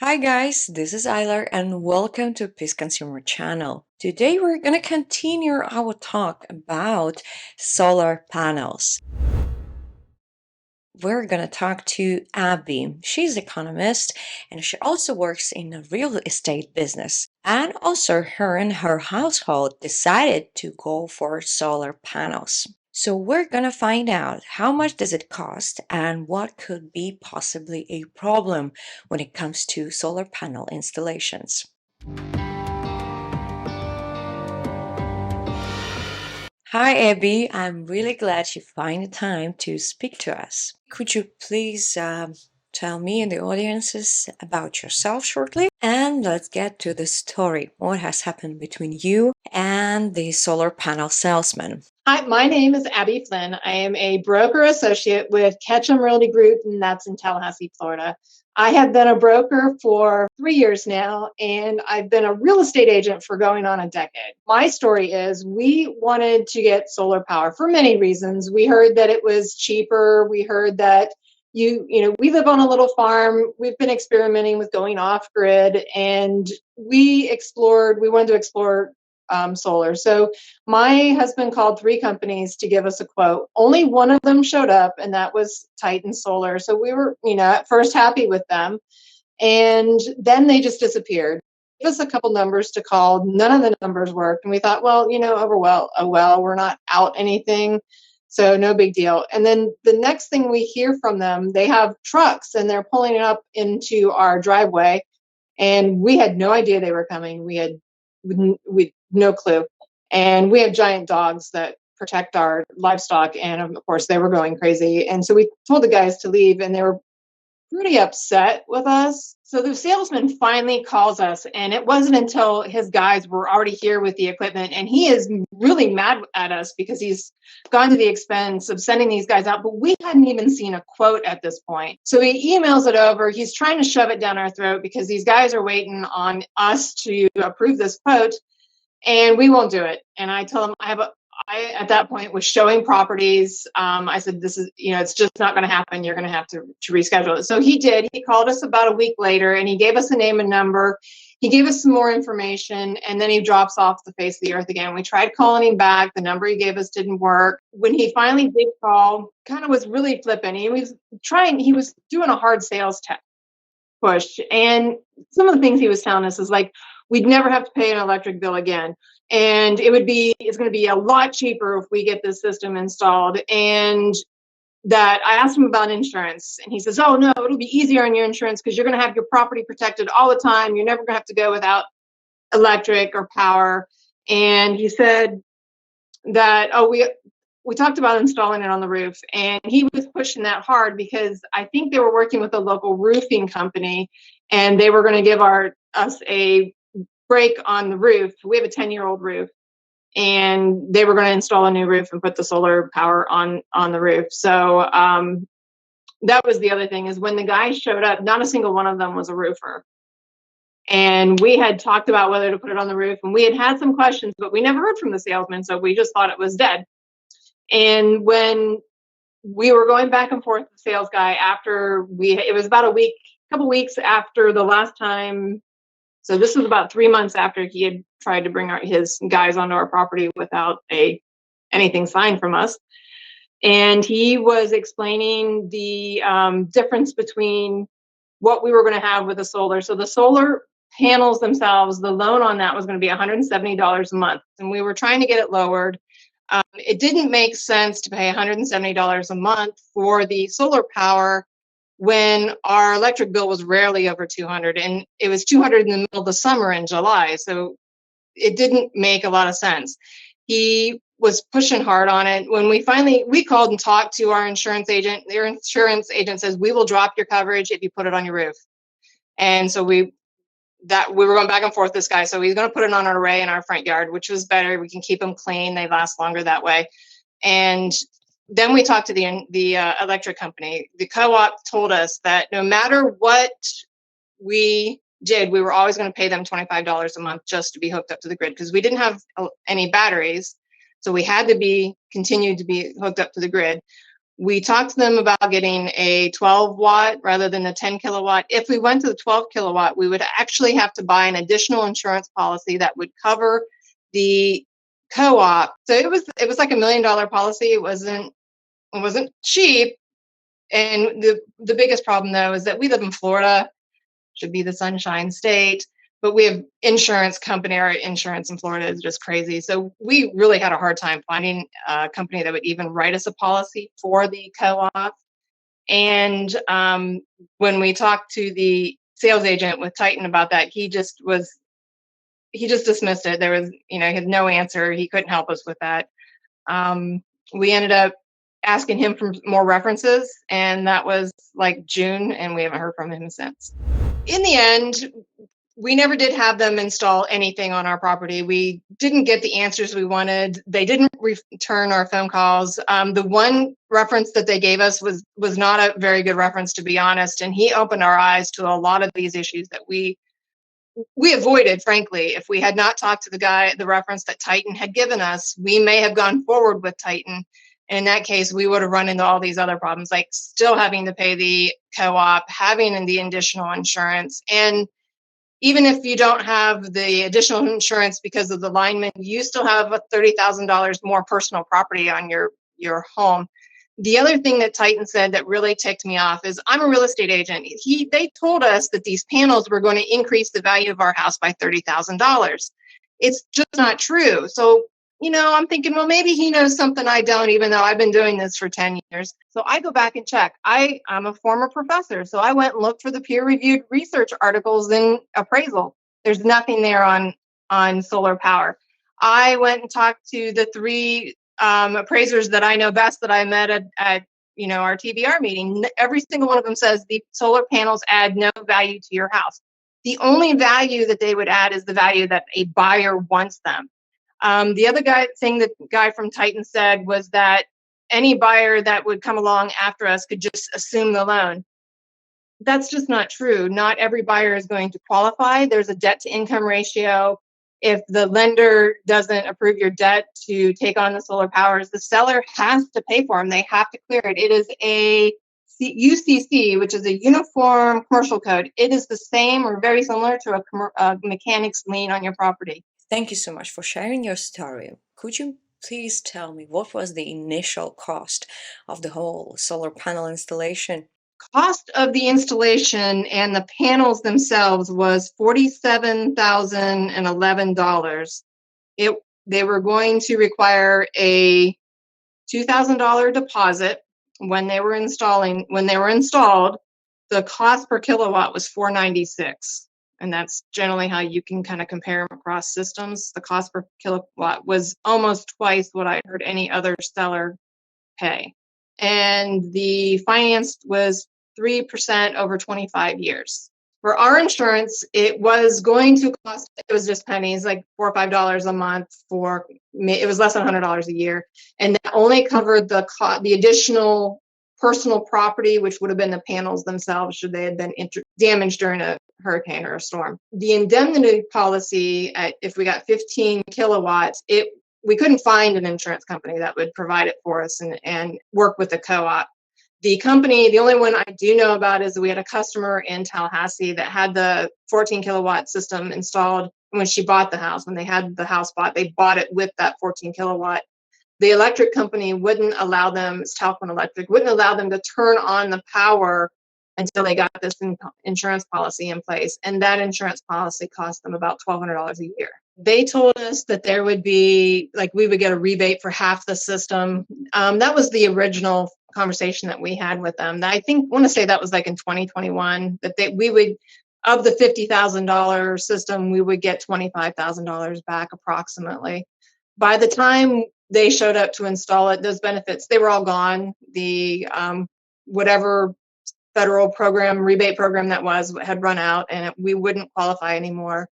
Hi guys, this is Eiler and welcome to Peace Consumer Channel. Today we're going to continue our talk about solar panels. We're going to talk to Abby. She's an economist and she also works in the real estate business. And also her and her household decided to go for solar panels. So we're going to find out how much does it cost and what could be possibly a problem when it comes to solar panel installations. Hi, Abby. I'm really glad you find the time to speak to us. Could you please tell me and the audiences about yourself shortly? And let's get to the story. What has happened between you and the solar panel salesman? Hi, my name is Abby Flynn. I am a broker associate with Ketchum Realty Group, and that's in Tallahassee, Florida. I have been a broker for 3 years now, and I've been a real estate agent for going on a decade. My story is we wanted to get solar power for many reasons. We heard that it was cheaper. We heard that we live on a little farm. We've been experimenting with going off grid, and we wanted to explore solar. So my husband called 3 companies to give us a quote. Only one of them showed up, and that was Titan Solar. So we were, at first happy with them. And then they just disappeared. Give us a couple numbers to call. None of the numbers worked. And we thought, we're not out anything. So no big deal. And then the next thing we hear from them, they have trucks and they're pulling it up into our driveway. And we had no idea they were coming. We no clue. And we have giant dogs that protect our livestock. And of course, they were going crazy. And so we told the guys to leave, and they were pretty upset with us. So the salesman finally calls us, and it wasn't until his guys were already here with the equipment, and he is really mad at us because he's gone to the expense of sending these guys out, but we hadn't even seen a quote at this point. So he emails it over. He's trying to shove it down our throat because these guys are waiting on us to approve this quote, and we won't do it. And I tell him I at that point was showing properties. I said, this is, it's just not going to happen. You're going to have to reschedule it. So he did. He called us about a week later, and he gave us a name and number. He gave us some more information, and then he drops off the face of the earth again. We tried calling him back. The number he gave us didn't work. When he finally did call, kind of was really flippant. He was doing a hard sales push. And some of the things he was telling us is like, we'd never have to pay an electric bill again. And it's going to be a lot cheaper if we get this system installed. And that I asked him about insurance, and he says, oh no, it'll be easier on your insurance because you're going to have your property protected all the time. You're never going to have to go without electric or power. And he said that, we talked about installing it on the roof, and he was pushing that hard because I think they were working with a local roofing company, and they were going to give us a break on the roof. We have a 10-year-old roof, and they were going to install a new roof and put the solar power on the roof. So that was the other thing, is when the guys showed up, not a single one of them was a roofer. And we had talked about whether to put it on the roof, and we had some questions, but we never heard from the salesman, so we just thought it was dead. And when we were going back and forth with the sales guy it was about couple weeks after the last time. So this was about 3 months after he had tried to bring his guys onto our property without anything signed from us. And he was explaining the difference between what we were going to have with the solar. So the solar panels themselves, the loan on that was going to be $170 a month. And we were trying to get it lowered. It didn't make sense to pay $170 a month for the solar power when our electric bill was rarely over $200, and it was $200 in the middle of the summer in July. So it didn't make a lot of sense. He was pushing hard on it. When we called and talked to our insurance agent, their insurance agent says, we will drop your coverage if you put it on your roof. And so we were going back and forth with this guy. So he's going to put it on an array in our front yard, which was better. We can keep them clean. They last longer that way. And then we talked to the electric company. The co-op told us that no matter what we did, we were always going to pay them $25 a month just to be hooked up to the grid, because we didn't have any batteries. So we had to continue to be hooked up to the grid. We talked to them about getting a 12 watt rather than a 10 kilowatt. If we went to the 12 kilowatt, we would actually have to buy an additional insurance policy that would cover the co-op. So it was like $1 million policy. It wasn't cheap. And the biggest problem though is that we live in Florida, should be the Sunshine State, but we have insurance company. Our insurance in Florida is just crazy. So we really had a hard time finding a company that would even write us a policy for the co-op. And when we talked to the sales agent with Titan about that, he just dismissed it. There was, he had no answer. He couldn't help us with that. We ended up asking him for more references, and that was like June, and we haven't heard from him since. In the end, we never did have them install anything on our property. We didn't get the answers we wanted. They didn't return our phone calls. The one reference that they gave us was not a very good reference, to be honest. And he opened our eyes to a lot of these issues that we avoided, frankly. If we had not talked to the reference that Titan had given us, we may have gone forward with Titan. And in that case, we would have run into all these other problems, like still having to pay the co-op, having the additional insurance. And even if you don't have the additional insurance because of the lineman, you still have $30,000 more personal property on your home. The other thing that Titan said that really ticked me off is, I'm a real estate agent. They told us that these panels were going to increase the value of our house by $30,000. It's just not true. So, I'm thinking, well, maybe he knows something I don't, even though I've been doing this for 10 years. So I go back and check. I'm a former professor, so I went and looked for the peer-reviewed research articles in appraisal. There's nothing there on solar power. I went and talked to the three appraisers that I know best, that I met at our TBR meeting. Every single one of them says the solar panels add no value to your house. The only value that they would add is the value that a buyer wants them. The other thing that guy from Titan said was that any buyer that would come along after us could just assume the loan. That's just not true. Not every buyer is going to qualify. There's a debt to income ratio. If the lender doesn't approve your debt to take on the solar powers, the seller has to pay for them. They have to clear it. It is a UCC, which is a Uniform Commercial Code. It is the same or very similar to a mechanic's lien on your property. Thank you so much for sharing your story. Could you please tell me what was the initial cost of the whole solar panel installation? Cost of the installation and the panels themselves was $47,011. They were going to require a $2,000 deposit when they were installed. The cost per kilowatt was $4.96. And that's generally how you can kind of compare them across systems. The cost per kilowatt was almost twice what I heard any other seller pay. And the finance was 3% over 25 years. For our insurance, it was going to cost, it was just pennies, like $4 or $5 a month. It was less than $100 a year. And that only covered the additional personal property, which would have been the panels themselves, should they have been damaged during a hurricane or a storm. The indemnity policy, if we got 15 kilowatts, we couldn't find an insurance company that would provide it for us and work with the co-op. The only one I do know about is we had a customer in Tallahassee that had the 14 kilowatt system installed when she bought the house. When they had the house bought, they bought it with that 14 kilowatt. The electric company wouldn't allow them, it's Talcon Electric, wouldn't allow them to turn on the power until they got this insurance policy in place. And that insurance policy cost them about $1,200 a year. They told us that there would be, we would get a rebate for half the system. That was the original conversation that we had with them. I want to say that was in 2021, that we would, of the $50,000 system, we would get $25,000 back approximately. By the time they showed up to install it, those benefits, they were all gone. The whatever federal program, rebate program that had run out, and we wouldn't qualify anymore.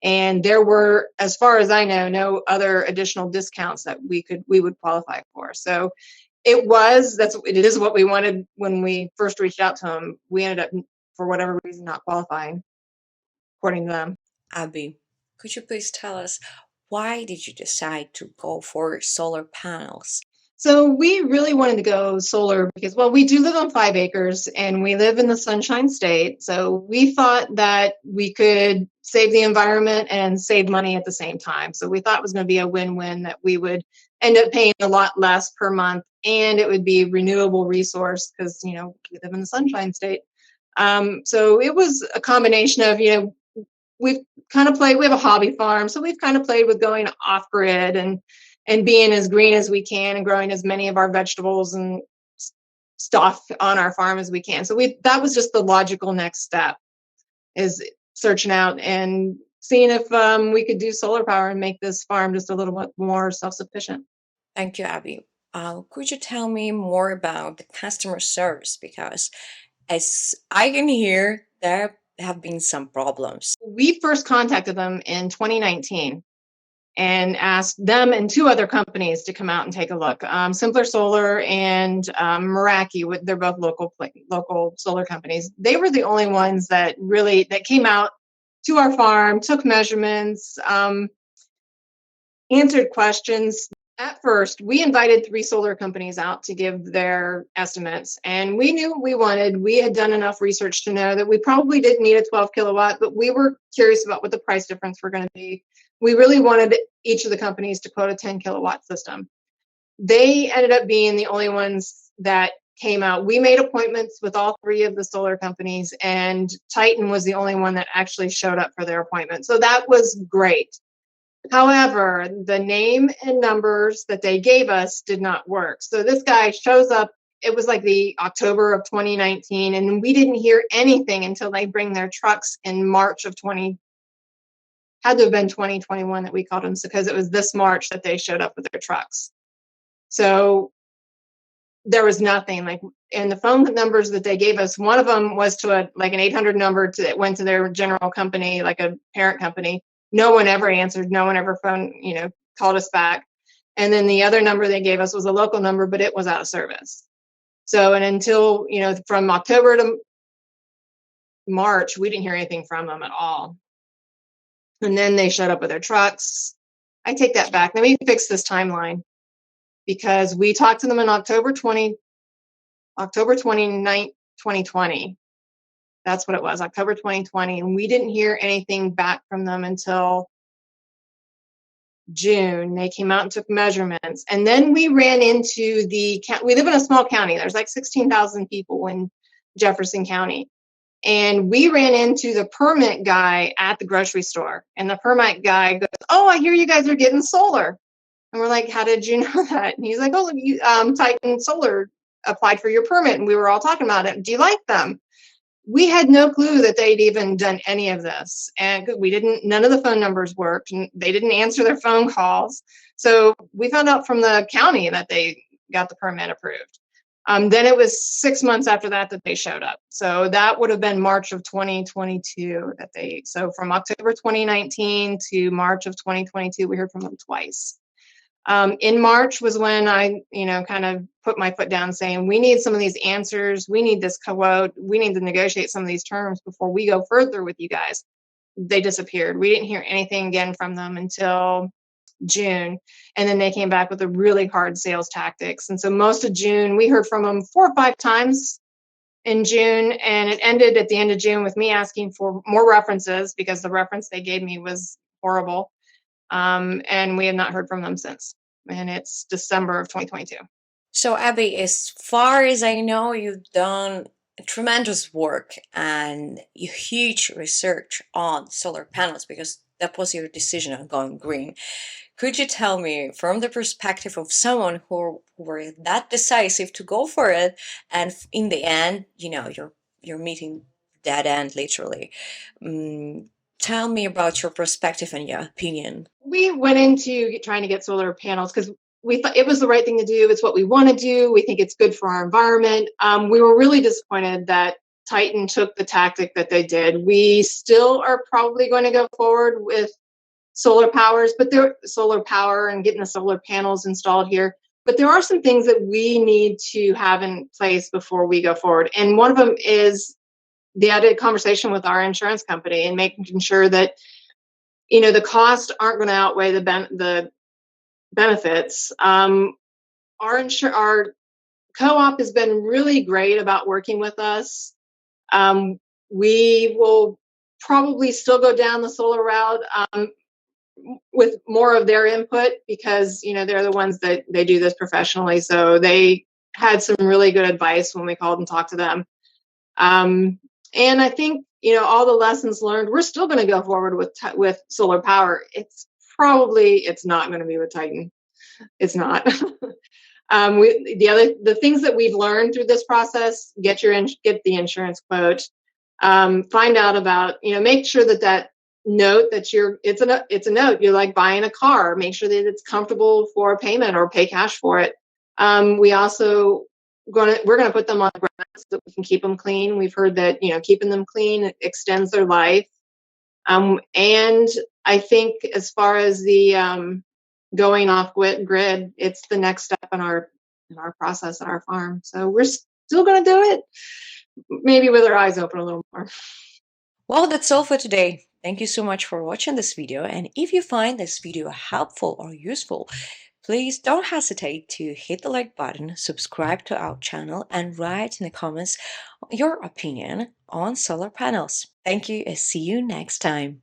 And there were, as far as I know, no other additional discounts that we would qualify for. So it is what we wanted when we first reached out to them. We ended up, for whatever reason, not qualifying, according to them. Abby, could you please tell us, why did you decide to go for solar panels? So we really wanted to go solar because, well, we do live on 5 acres and we live in the Sunshine State. So we thought that we could save the environment and save money at the same time. So we thought it was going to be a win-win, that we would end up paying a lot less per month and it would be renewable resource because, we live in the Sunshine State. So it was a combination of, we've kind of played, we have a hobby farm. So we've kind of played with going off grid and being as green as we can and growing as many of our vegetables and stuff on our farm as we can. So that was just the logical next step, is searching out and seeing if we could do solar power and make this farm just a little bit more self-sufficient. Thank you, Abby. Could you tell me more about the customer service? Because as I can hear, there have been some problems. We first contacted them in 2019 and asked them and two other companies to come out and take a look. Simpler Solar and Meraki, they're both local solar companies. They were the only ones that came out to our farm, took measurements, answered questions. At first, we invited three solar companies out to give their estimates, and we knew what we wanted. We had done enough research to know that we probably didn't need a 12 kilowatt, but we were curious about what the price difference were going to be. We really wanted each of the companies to quote a 10 kilowatt system. They ended up being the only ones that came out. We made appointments with all three of the solar companies, and Titan was the only one that actually showed up for their appointment. So that was great. However, the name and numbers that they gave us did not work. So this guy shows up. It was like the October of 2019, and we didn't hear anything until they bring their trucks in March of 20. Had to have been 2021 that we called them, because it was this March that they showed up with their trucks. So there was nothing. And the phone numbers that they gave us, one of them was to an 800 number that went to their general company, like a parent company. No one ever answered. No one ever called us back. And then the other number they gave us was a local number, but it was out of service. So, and until, from October to March, we didn't hear anything from them at all. And then they showed up with their trucks. I take that back. Let me fix this timeline, because we talked to them in October 29th, 2020. That's what it was, October 2020. And we didn't hear anything back from them until June. They came out and took measurements. And then we ran into we live in a small county. There's like 16,000 people in Jefferson County. And we ran into the permit guy at the grocery store. And the permit guy goes, "Oh, I hear you guys are getting solar." And we're like, "How did you know that?" And he's like, "Oh, Titan Solar applied for your permit, and we were all talking about it. Do you like them?" We had no clue that they'd even done any of this. And none of the phone numbers worked, and they didn't answer their phone calls. So we found out from the county that they got the permit approved. Then it was 6 months after that they showed up. So that would have been March of 2022 so from October 2019 to March of 2022, we heard from them twice. In March was when I, kind of put my foot down, saying, we need some of these answers. We need this quote. We need to negotiate some of these terms before we go further with you guys. They disappeared. We didn't hear anything again from them until June. And then they came back with a really hard sales tactics. And so most of June, we heard from them 4 or 5 times in June. And it ended at the end of June with me asking for more references, because the reference they gave me was horrible. And we have not heard from them since. And it's December of 2022. So, Abby, as far as I know, you've done tremendous work and huge research on solar panels, because that was your decision on going green. Could you tell me, from the perspective of someone who were that decisive to go for it, and in the end, you're meeting dead end, literally. Tell me about your perspective and your opinion. We went into trying to get solar panels because we thought it was the right thing to do. It's what we want to do. We think it's good for our environment. We were really disappointed that Titan took the tactic that they did. We still are probably going to go forward with solar power and getting the solar panels installed here. But there are some things that we need to have in place before we go forward. And one of them is the added conversation with our insurance company and making sure that, the costs aren't going to outweigh the benefits. our co-op has been really great about working with us. We will probably still go down the solar route with more of their input because they're the ones that they do this professionally. So they had some really good advice when we called and talked to them. And I think all the lessons learned. We're still going to go forward with solar power. It's not going to be with Titan. It's not. The things that we've learned through this process: get the insurance quote, find out about make sure that note that it's a note. You're like buying a car. Make sure that it's comfortable for a payment or pay cash for it. We also we're gonna put them on the ground so that we can keep them clean. We've heard that keeping them clean extends their life. And I think as far as the going off grid, it's the next step in our process at our farm. So we're still going to do it, maybe with our eyes open a little more. Well, that's all for today. Thank you so much for watching this video. And if you find this video helpful or useful, please don't hesitate to hit the like button, subscribe to our channel, and write in the comments your opinion on solar panels. Thank you and see you next time.